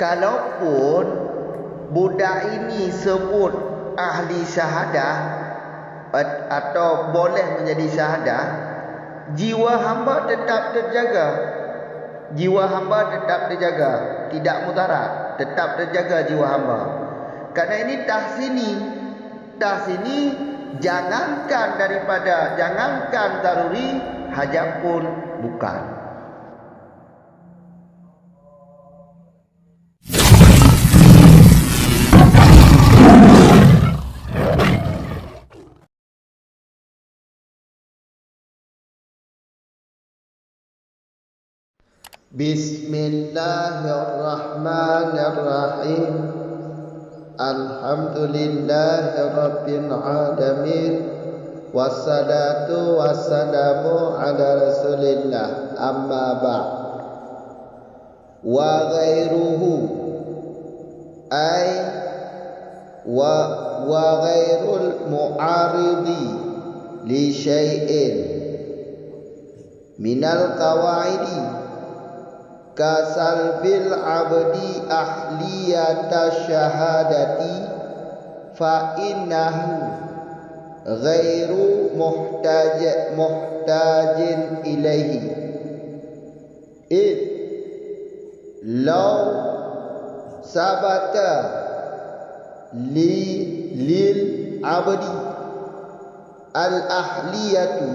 Kalaupun budak ini sebut ahli syahadah atau boleh menjadi syahadah, jiwa hamba tetap terjaga. Jiwa hamba tetap terjaga, tidak mutarat, tetap terjaga jiwa hamba. Karena ini tahsini. Tahsini jangankan daruri, hajat pun bukan. Bismillahirrahmanirrahim. Alhamdulillahirabbil alamin. Wassalatu wassalamu ala Rasulillah. Amma ba'd. Wa ghairuhu ay wa ghairul mu'aridi li syai'in minal qawaidi kasal bil abdi ahliyata syahadati fa innahu ghairu muhtajin ilaihi id law sabata lil abdi al ahliyatu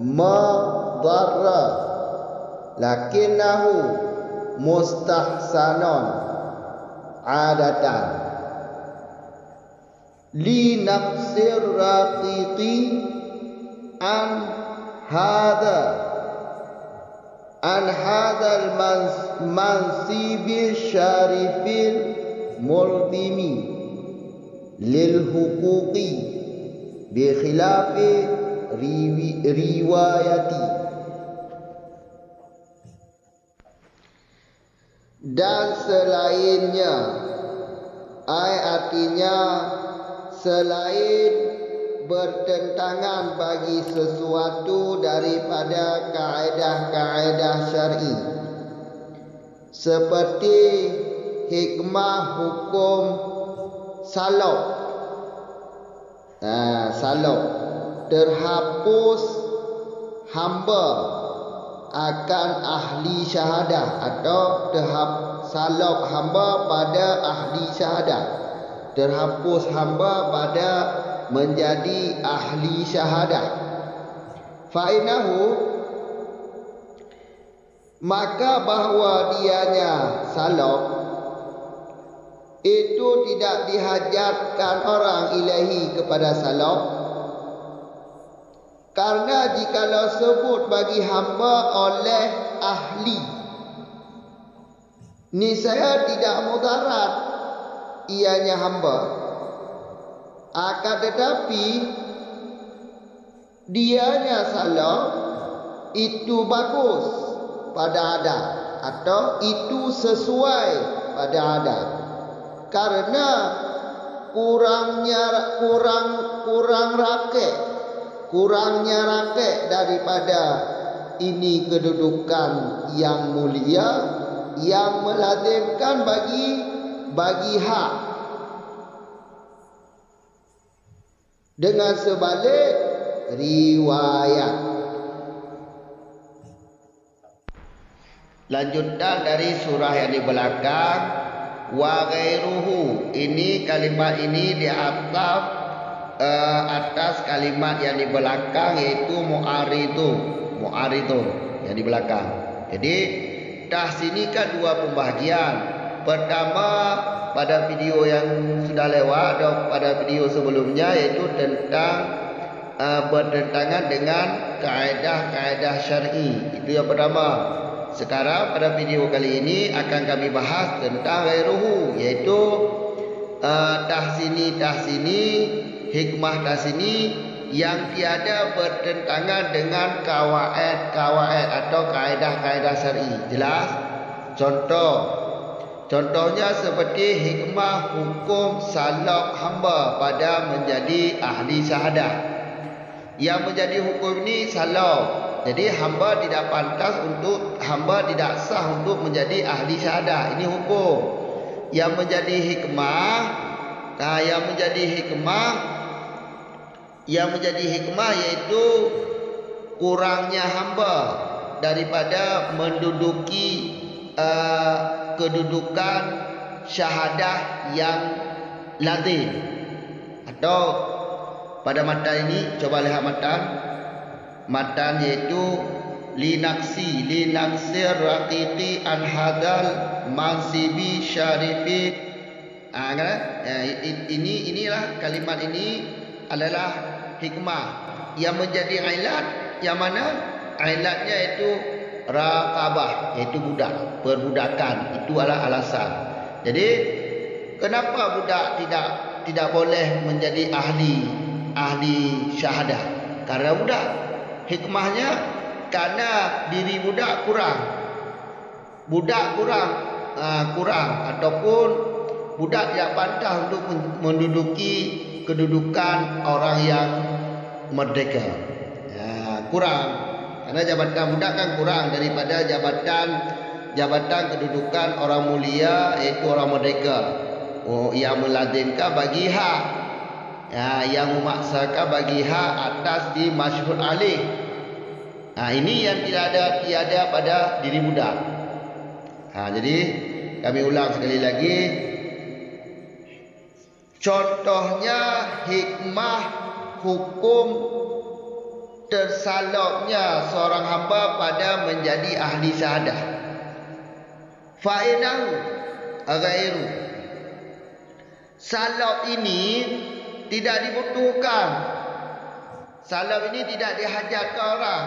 ma darra lakinnahu mustahsanon adatan li nafsir raqiqi an hadal mansibi syarifil multimi lil huquqi bi khilafi riwayati. Dan selainnya, artinya selain bertentangan bagi sesuatu daripada kaedah-kaedah syar'i, seperti hikmah hukum salok. Salok terhapus hamba akan ahli syahadah atau salok hamba pada ahli syahadah, terhapus hamba pada menjadi ahli syahadah. Fa'inahu, maka bahwa dianya salok itu tidak dihajatkan orang ilahi kepada salok. Karena jikalau sebut bagi hamba oleh ahli, niscaya tidak mudarat ianya hamba. Akan tetapi dianya salah itu bagus pada adat atau itu sesuai pada adat. Karena kurangnya rakyat daripada ini kedudukan yang mulia yang melazimkan bagi hak. Dengan sebalik riwayat. Lanjutan dari surah yang di belakang, wa ghairuhu, ini kalimat ini diataf atas kalimat yang di belakang, yaitu mu'aridu yang di belakang. Jadi tahsini kan dua pembahagian. Pertama pada video yang sudah lewat atau pada video sebelumnya, yaitu tentang bertentangan dengan kaedah-kaedah syar'i. Itu yang pertama. Sekarang pada video kali ini akan kami bahas tentang ghairuhu, yaitu tahsini hikmah tahsini yang tiada bertentangan dengan kawaid atau kaedah-kaedah syar'i. Jelas? Contohnya seperti hikmah hukum salak hamba pada menjadi ahli syahadah. Yang menjadi hukum ini salak. Jadi hamba tidak pantas untuk, hamba tidak sah untuk menjadi ahli syahadah. Ini hukum. Yang menjadi hikmah, yang menjadi hikmah yaitu kurangnya hamba daripada menduduki kedudukan syahadah yang lazim. Atau pada matan ini, coba lihat matan yaitu linaksir raqiqi an hadal mansibi syarifi. Inilah kalimat ini adalah hikmah yang menjadi ilat. Yang mana ilatnya itu raqabah, iaitu budak, perbudakan. Itu adalah alasan. Jadi kenapa budak tidak boleh menjadi ahli syahadah? Karena budak. Hikmahnya karena diri budak kurang. Kurang ataupun budak tidak pantas untuk menduduki kedudukan orang yang merdeka. Kurang. Karena jabatan budak kan kurang daripada jabatan kedudukan orang mulia, iaitu orang merdeka. Yang melazimkan bagi hak, yang memaksakan bagi hak atas di masyhur alih. Ini yang tiada pada diri budak. Jadi kami ulang sekali lagi. Contohnya hikmah hukum tersalurnya seorang hamba pada menjadi ahli syahadah. Faedahu ghairu. Salab ini tidak dibutuhkan. Salab ini tidak dihajatkan orang.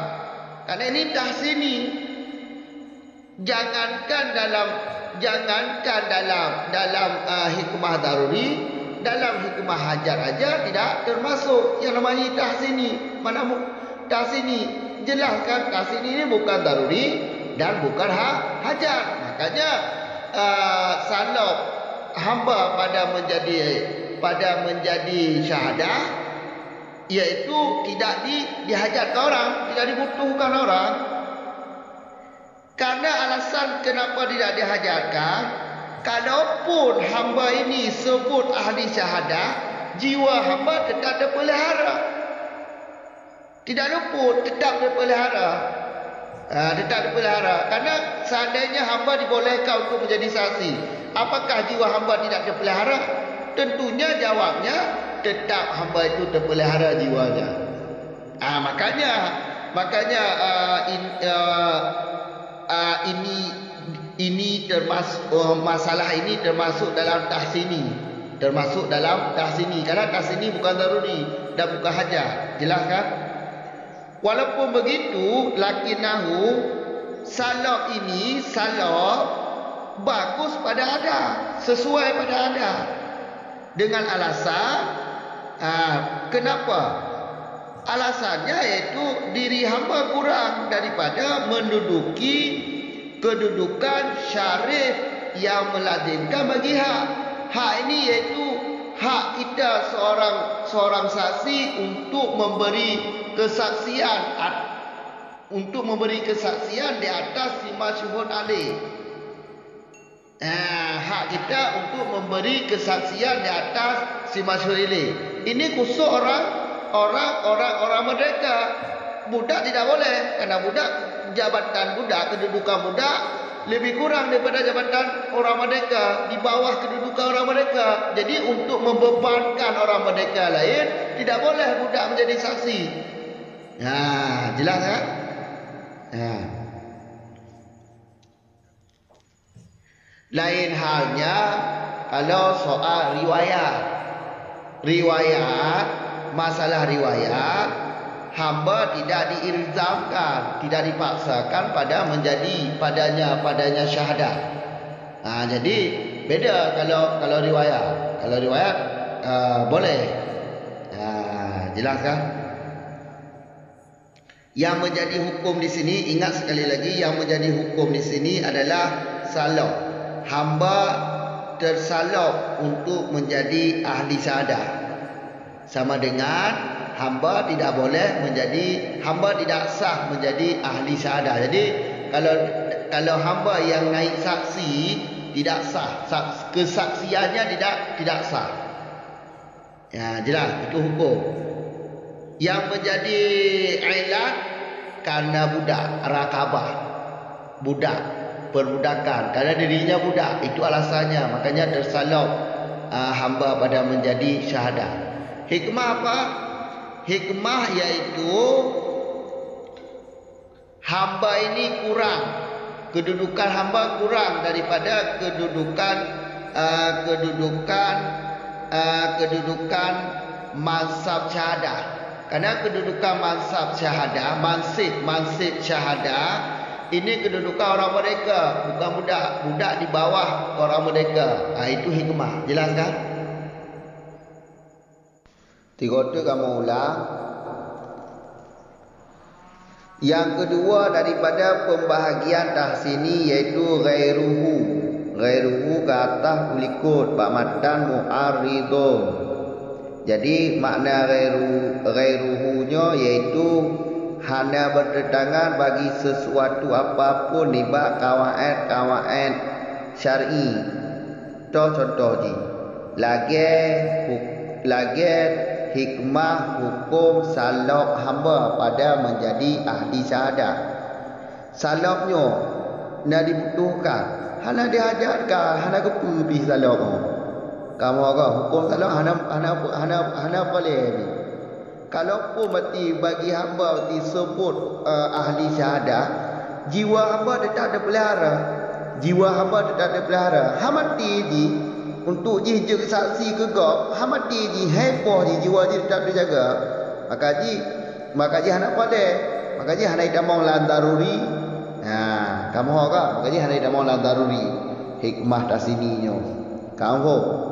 Karena ini tahsini. Jangankan dalam hikmah daruri, dalam hikmah hajat aja tidak termasuk yang namanya tahsini. Mana tahsini? Jelas kan tahsini ini bukan daruri dan bukan hajat. Makanya salab hamba pada menjadi syahadah, iaitu tidak dihajatkan orang, tidak dibutuhkan orang. Karena alasan kenapa tidak dihajatkan, kalaupun hamba ini sebut ahli syahadah, jiwa hamba tetap terpelihara. Tidak luput, tetap terpelihara. Tetap terpelihara. Karena seandainya hamba dibolehkan untuk menjadi saksi, apakah jiwa hamba tidak terpelihara? Tentunya jawabnya tetap hamba itu terpelihara jiwanya. Makanya ini termasuk masalah ini termasuk dalam tahsini. Karena tahsini bukan daruri dan bukan hajat. Jelas kan? Walaupun begitu, lakinahu salab ini bagus pada ada, sesuai pada ada. Dengan alasan kenapa? Alasannya yaitu diri hamba kurang daripada menduduki kedudukan syarif yang melazimkan bagi hak. Hak ini yaitu hak kita seorang saksi untuk memberi kesaksian di atas si masyhur alih. Hak kita untuk memberi kesaksian di atas si masyhur alih. Ini khusus orang merdeka. Budak tidak boleh, karena kedudukan budak lebih kurang daripada jabatan orang merdeka, di bawah kedudukan orang merdeka. Jadi untuk membebankan orang merdeka lain, tidak boleh budak menjadi saksi. Jelas kan? Lain halnya kalau soal masalah riwayat, hamba tidak diilzamkan, tidak dipaksakan padanya syahadah. Jadi beda kalau riwayat. Kalau riwayat boleh. Jelas kan? Yang menjadi hukum di sini, ingat sekali lagi, yang menjadi hukum di sini adalah salab. Hamba tersalab untuk menjadi ahli syahadah. Sama dengan hamba tidak boleh menjadi, hamba tidak sah menjadi ahli syahadah. Jadi kalau hamba yang naik saksi tidak sah, kesaksiannya tidak sah. Ya, jelas itu hukum. Yang menjadi ilat karena budak, rakabah, budak, perbudakan, karena dirinya budak, itu alasannya, makanya tersalop hamba pada menjadi syahadah. Hikmah apa? Hikmah yaitu hamba ini kurang, kedudukan hamba kurang daripada kedudukan mansab syahadah. Karena kedudukan mansab syahadah, mansib syahadah, ini kedudukan orang merdeka, bukan budak di bawah orang merdeka. Itu hikmah. Jelas kan? Tiga tu kamu ulang. Yang kedua daripada pembahagian tahsini iaitu ghairuhu. Ghairuhu ke atas ulikut bak matan mu'aridun. Jadi makna ghairuhunya iaitu hanya bertentangan bagi sesuatu apapun di bak kawaid syar'i. Contoh ji. Lagi hikmah hukum salok hamba pada menjadi ahli syahadah. Saloknya nak dibutuhkan, hana diajarkan, hana kepubi salok. Kamu agak hukum salok hana boleh ni. Kalau pun mati bagi hamba disebut ahli syahadah, jiwa hamba tetap ada pelihara. Jiwa hamba tetap ada pelihara. Hamati ji untuk je saksi ke gap, hamati ji heboh ji jiwa ji tetap dijaga. Maka ji hana boleh. Maka ji hana idamong lan daruri. Kamu agak maka ji hana idamong lan daruri. Hikmah tasininya. Kamu.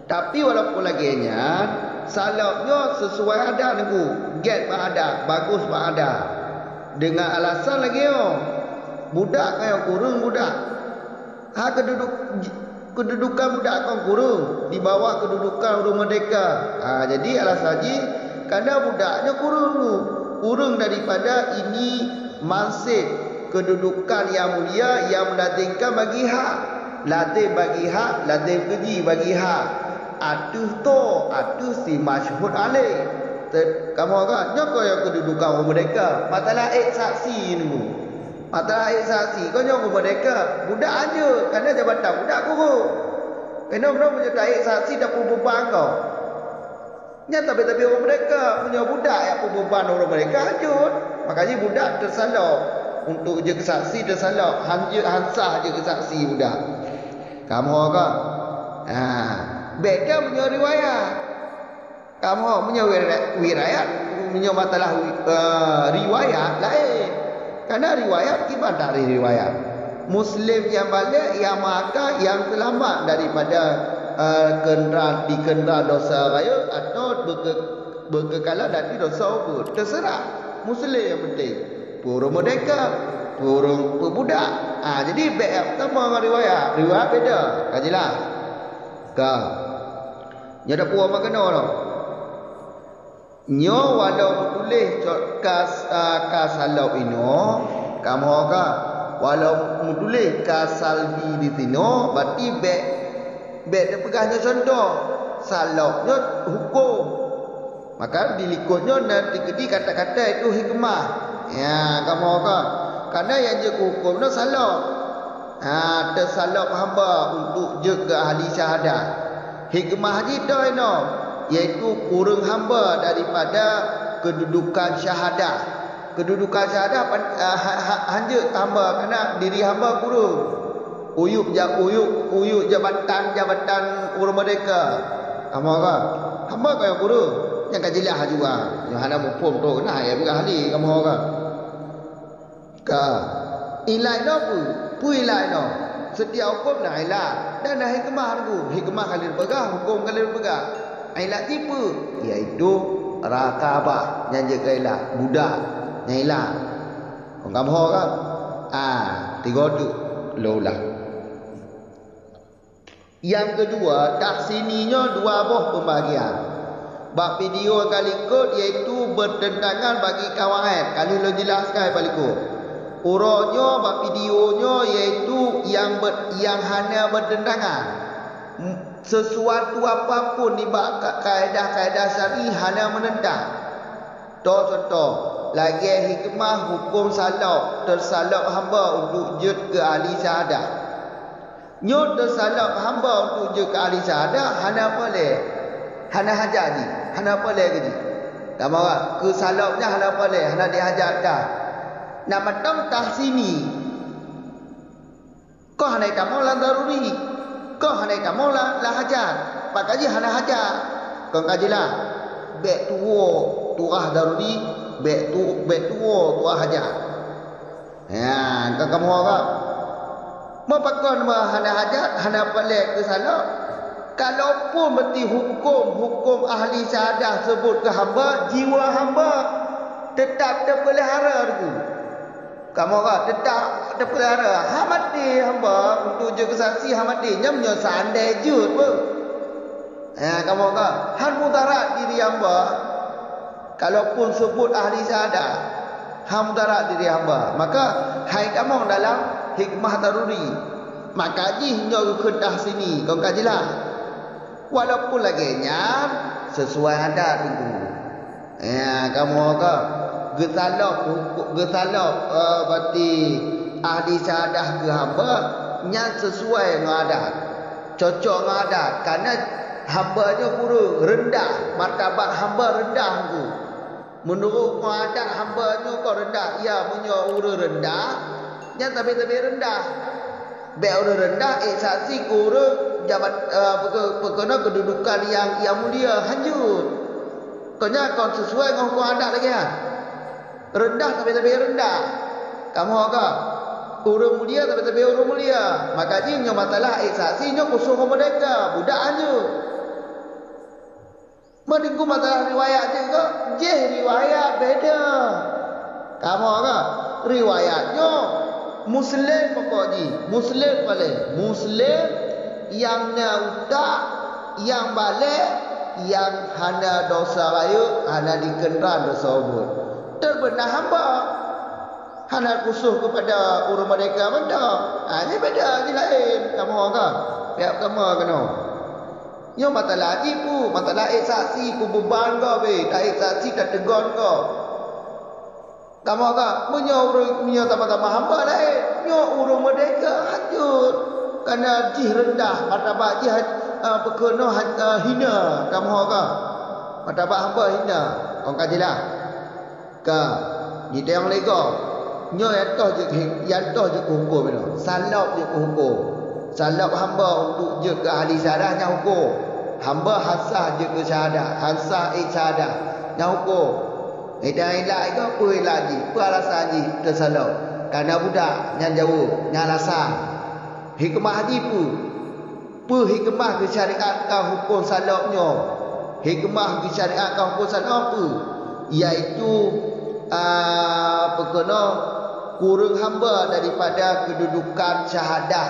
Tapi walaupun laginya salahnya sesuai ada niku, get ada, bagus ada. Dengan alasan lagi budak kayak kurung budak. Kedudukan budak kan kurung di bawah kedudukan orang merdeka. Jadi alasan ji karena budaknya kurung daripada ini mansib kedudukan yang mulia yang meladengkan bagi hak. Ladeng bagi hak, ladeng keji bagi hak. Atuh si masyhur alaih. Kamu agak nyokok yang kedudukan orang merdeka. Matalah saksi ni. Matalah saksi. Kau nyokok merdeka. Budak aja. Kerana jabatan budak kurung. Kena benar menyertai saksi dah pun beban kau. Nyata tapi orang merdeka punya budak yang pun beban orang merdeka hajut. Makanya budak tersalok. Untuk je kesaksi tersalok. Hansah je kesaksi budak. Kamu agak. Beda punya riwayat. Kamu punya riwayat, punya matalah riwayat lain. Karena riwayat gimana dari riwayat? Muslim yang balik, yang maka, yang selamat daripada dikendera dosa raya atau berkekalan dari dosa ubur. Terserah. Muslim yang penting. Purung merdeka, purung pebudak. Jadi beda sama dengan riwayat. Riwayat beda. Kajilah. Kau. Nya dak puas makan orang. Nyo walau tulis kasalau ino, kamu ka walau tulis kasalbi di sino, berarti dia pegahnya contoh. Salaunya hukum. Maka dilikutnya nanti kedi kata-kata itu hikmah. Ya, kamu ka. Karena yang je hukum no salau. Tersalap hamba untuk jaga ahli syahadah. Hikmah haji dah ino, iaitu kurung hamba daripada kedudukan syahadah. Kedudukan syahadah hanya hamba kerana diri hamba kurung. Uyuk jabatan urus mereka. Hamba ka? Hamba ka yang kurung. Yang kajilah juga. Yang hana mupum tu kena ya bukan ahli kamu ka. Ka. Ilai no pu ilai no. Setiap hukum dah ilat. Dan dah hikmah tu. Hikmah kali berpegang, hukum kali berpegang. Ilat tipe iaitu rakabah yang jaga ilat, budak yang ilat. Kau kamu kan? Tiga tu lola. Yang kedua, tak sininya dua buah pembahagian. Bab video yang kali ikut iaitu bertentangan bagi kawan. Kali lo jelaskan balik ko. Urutnya bab videonya iaitu yang hanya bertentangan. Sesuatu apapun di bab kaedah-kaedah syar'i hanya menentang. Contoh, lagi hikmah hukum salak tersalak hamba untuk jud ke ahli syahadah. Nyot tersalak hamba untuk jud ke ahli syahadah hanya boleh. Hana hajar ni. Hana boleh ke ni. Tak marah. Ke salaknya hana boleh. Hana dihajar dah. Nak matang tahsini. Kau hana kamu lah daruri. Kau hana kamu lah hajar. Pak kaji hana hajar. Kau kajilah. Bek turah daruri. Bek turah hajar. Ya, kau kamu orang. Mau pakon hana hajar. Hana boleh ke salak. Kalaupun berarti hukum ahli syahadah sebut ke hamba, jiwa hamba tetap terpelihara dulu. Kamu orang tetap terpelihara. Hamati hamba untuk je kesaksi hamati nya menyo sandai jut pun. Kamu orang han mudarat diri hamba. Kalaupun sebut ahli syahadah, han mudarat diri hamba. Maka hai kamu dalam hikmah daruri. Maka ji nyo kedah sini. Kau kajilah. Walaupun lagi nyam sesuai adat itu. Kamu ke getalok berarti ahli syahadah ke hamba nyam sesuai dengan adat. Cocok dengan adat karena hambanya pura rendah, martabat hamba rendah tu. Menurut adat hambanya kau rendah, ia punya ura rendah, nyam tapi rendah. Baik ura rendah, saksi ura jabat perkara kedudukan yang mulia hanyut. Kanya kau sesuai dengan hukum adat lagi kan? Rendah tapi rendah. Kamu agak urus mulia tapi urus mulia. Maka jinnya masalah saksi nya khusus mereka budak hanyut. Menunggu masalah riwayat juga, riwayat beda. Kamu agak riwayatnya Muslim pokoknya, Muslim boleh, Muslim yang utak, yang balik, yang hana dosa bayu, hana dikenakan dosa ubud. Terbenah hamba, hana khusus kepada urus mereka benda. Ini beda, ini lain. Kamu orang, pihak kamu kena. Ini masalah ibu, masalah saksi, ku beban kau, tak saksi tak tegon kau. Kamu agak punya sama-sama hamba lain. Nyo urung mereka hancur. Kerana jih rendah. Martabat jih berkena hina. Kamu agak. Martabat hamba hina. Kau kajilah. Ni yang lega. Nyo yang toh je hukum itu. Salap je hukum. Salap hamba untuk je ke ahli syahadah yang hukum. Hamba hasah je ke syahadah. Hasah syahadah yang hukum. Dan elak itu apa lagi? Apa alasan ni tersalah? Karena budak yang jauh, yang alasan. Hikmah ni apa hikmah kesyariatkan hukum salaknya? Hikmah kesyariatkan hukum salak apa? Iaitu perkara kurang hamba daripada kedudukan syahadah.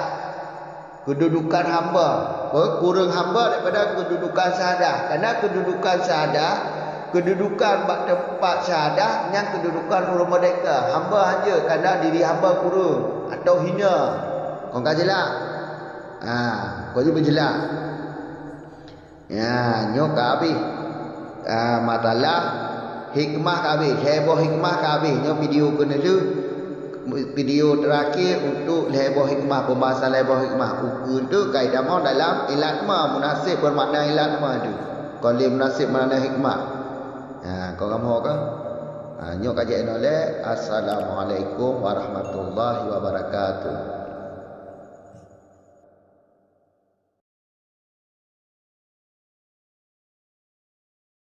Kedudukan hamba. Kurang hamba daripada kedudukan syahadah. Karena kedudukan syahadah, kedudukan tempat syahadah yang kedudukan urus mereka hamba hanya kerana diri hamba kurang atau hina. Kau kajilah. Kau je berjelas. Ya, nyok habis. Matalah hikmah habis, heboh hikmah habis. Nyok video kena tu. Video terakhir untuk heboh hikmah, pembahasan heboh hikmah. Untuk kaidah mau dalam ilat ma munasib bermakna ilat ma tu. Qalim munasib makna hikmah. Kau kamu kan? Nyok kajian oleh. Assalamualaikum warahmatullahi wabarakatuh.